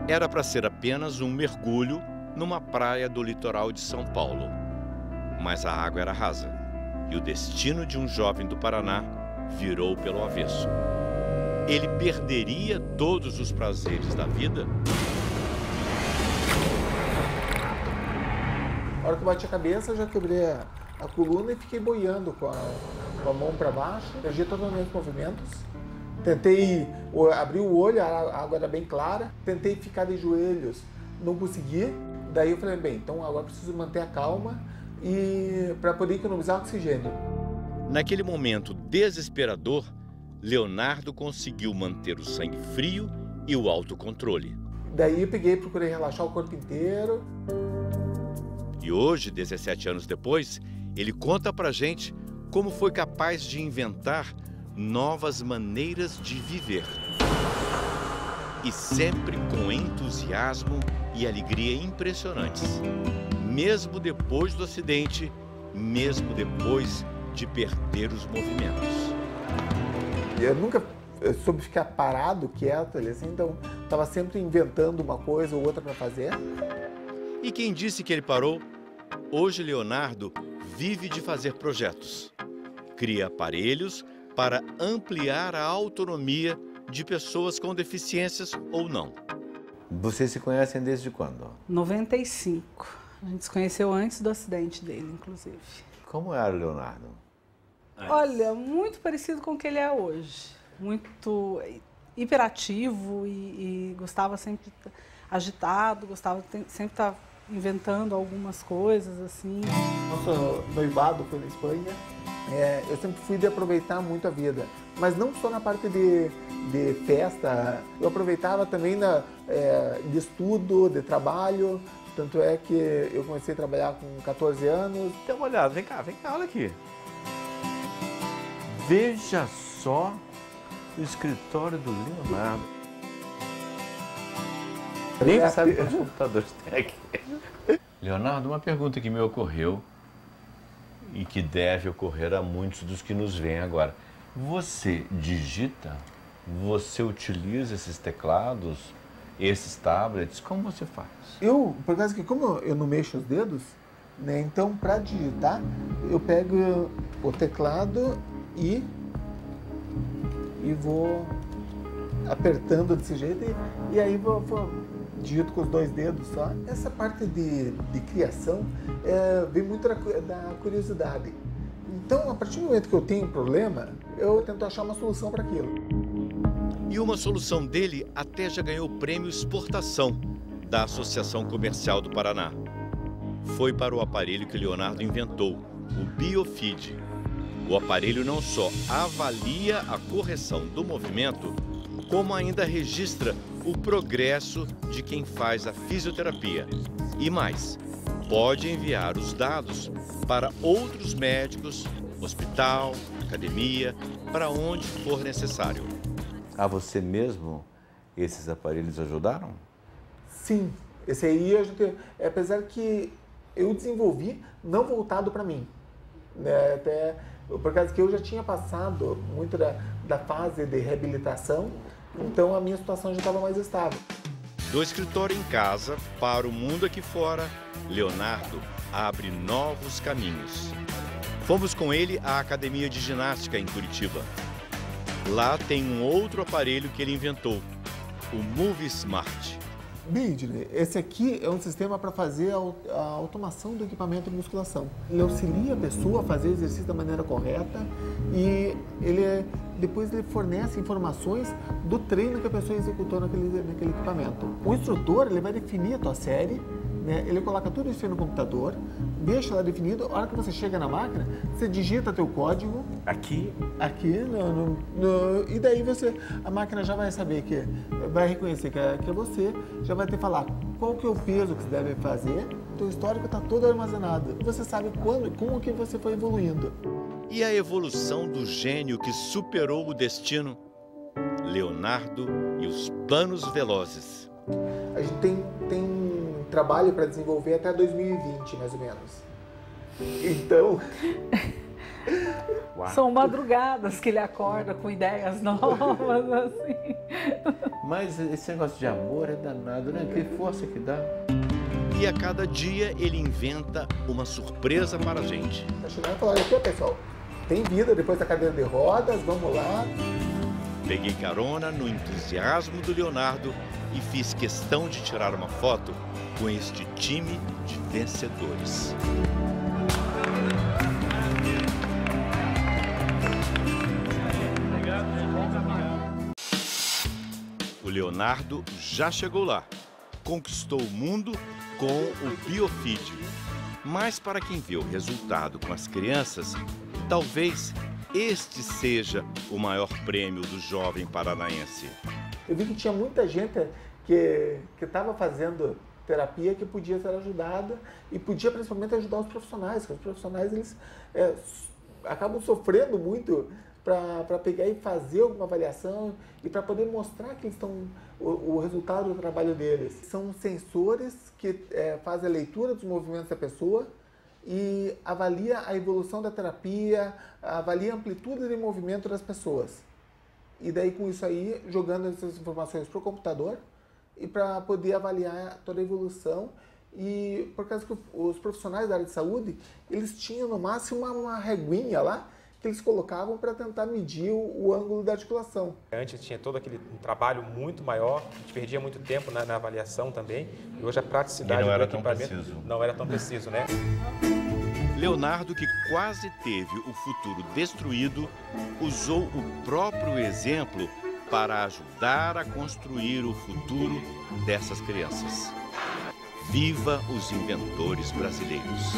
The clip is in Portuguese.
Era para ser apenas um mergulho numa praia do litoral de São Paulo. Mas a água era rasa e o destino de um jovem do Paraná virou pelo avesso. Ele perderia todos os prazeres da vida? A hora que eu bati a cabeça, eu já quebrei a coluna e fiquei boiando com a mão para baixo, perdi totalmente os movimentos. Tentei abrir o olho, a água era bem clara, tentei ficar de joelhos, não consegui. Daí eu falei, bem, então agora preciso manter a calma e para poder economizar oxigênio. Naquele momento desesperador, Leonardo conseguiu manter o sangue frio e o autocontrole. Daí eu peguei e procurei relaxar o corpo inteiro. E hoje, 17 anos depois, ele conta pra gente como foi capaz de inventar novas maneiras de viver. E sempre com entusiasmo e alegria impressionantes. Mesmo depois do acidente, mesmo depois de perder os movimentos. Eu nunca soube ficar parado, quieto, assim, então estava sempre inventando uma coisa ou outra para fazer. E quem disse que ele parou? Hoje Leonardo vive de fazer projetos. Cria aparelhos para ampliar a autonomia de pessoas com deficiências ou não. Vocês se conhecem desde quando? 95. A gente se conheceu antes do acidente dele, inclusive. Como era o Leonardo? Olha, muito parecido com o que ele é hoje. Muito hiperativo e gostava sempre de agitado, gostava de sempre estar inventando algumas coisas, assim. Nosso noivado foi na Espanha. Eu sempre fui de aproveitar muito a vida, mas não só na parte de festa, eu aproveitava também de estudo, de trabalho. Tanto é que eu comecei a trabalhar com 14 anos. Dá uma olhada, vem cá, olha aqui. Veja só o escritório do Leonardo. Nem sabe quantos computadores tem aqui. Leonardo, uma pergunta que me ocorreu e que deve ocorrer a muitos dos que nos veem agora. Você digita? Você utiliza esses teclados, esses tablets? Como você faz? Por causa que como eu não mexo os dedos, né, então para digitar, eu pego o teclado e vou apertando desse jeito e aí vou digito com os dois dedos só. Essa parte de criação vem muito da curiosidade. Então, a partir do momento que eu tenho um problema, eu tento achar uma solução para aquilo. E uma solução dele até já ganhou o prêmio Exportação da Associação Comercial do Paraná. Foi para o aparelho que Leonardo inventou, o Biofeed. O aparelho não só avalia a correção do movimento, como ainda registra o progresso de quem faz a fisioterapia. E mais, pode enviar os dados para outros médicos, hospital, academia, para onde for necessário. A você mesmo, esses aparelhos ajudaram? Sim, esse aí, apesar que eu desenvolvi não voltado para mim, né? Até por causa que eu já tinha passado muito da fase de reabilitação, então a minha situação já estava mais estável. Do escritório em casa para o mundo aqui fora, Leonardo abre novos caminhos. Fomos com ele à Academia de Ginástica em Curitiba. Lá tem um outro aparelho que ele inventou, o Move Smart. Bidley, esse aqui é um sistema para fazer a automação do equipamento de musculação. Ele auxilia a pessoa a fazer o exercício da maneira correta e depois ele fornece informações do treino que a pessoa executou naquele equipamento. O instrutor ele vai definir a tua série, né? Ele coloca tudo isso aí no computador, deixa lá definido, a hora que você chega na máquina, você digita teu código. Aqui? Aqui, e daí a máquina já vai saber vai reconhecer que é você, já vai te falar qual que é o peso que você deve fazer, teu histórico está todo armazenado. Você sabe como que você foi evoluindo. E a evolução do gênio que superou o destino? Leonardo e os planos velozes. A gente tem trabalho para desenvolver até 2020, mais ou menos. Então, Uau. São madrugadas que ele acorda com ideias novas, assim. Mas esse negócio de amor é danado, né? Que força que dá. E a cada dia ele inventa uma surpresa para a gente. Tá chegando e falando, olha aqui, pessoal, tem vida depois da cadeira de rodas, vamos lá. Peguei carona no entusiasmo do Leonardo e fiz questão de tirar uma foto com este time de vencedores. O Leonardo já chegou lá. Conquistou o mundo com o Biofeed. Mas para quem vê o resultado com as crianças, talvez este seja o maior prêmio do jovem paranaense. Eu vi que tinha muita gente que estava fazendo terapia que podia ser ajudada e podia principalmente ajudar os profissionais, porque os profissionais eles acabam sofrendo muito para pegar e fazer alguma avaliação e para poder mostrar que eles estão o resultado do trabalho deles. São sensores que fazem a leitura dos movimentos da pessoa e avalia a evolução da terapia, avalia a amplitude de movimento das pessoas. E daí com isso aí, jogando essas informações para o computador e para poder avaliar toda a evolução. E por causa que os profissionais da área de saúde, eles tinham no máximo uma reguinha lá, que eles colocavam para tentar medir o ângulo da articulação. Antes tinha todo aquele trabalho muito maior, a gente perdia muito tempo na avaliação também, e hoje a praticidade do equipamento não era tão preciso, né? Leonardo, que quase teve o futuro destruído, usou o próprio exemplo para ajudar a construir o futuro dessas crianças. Viva os inventores brasileiros!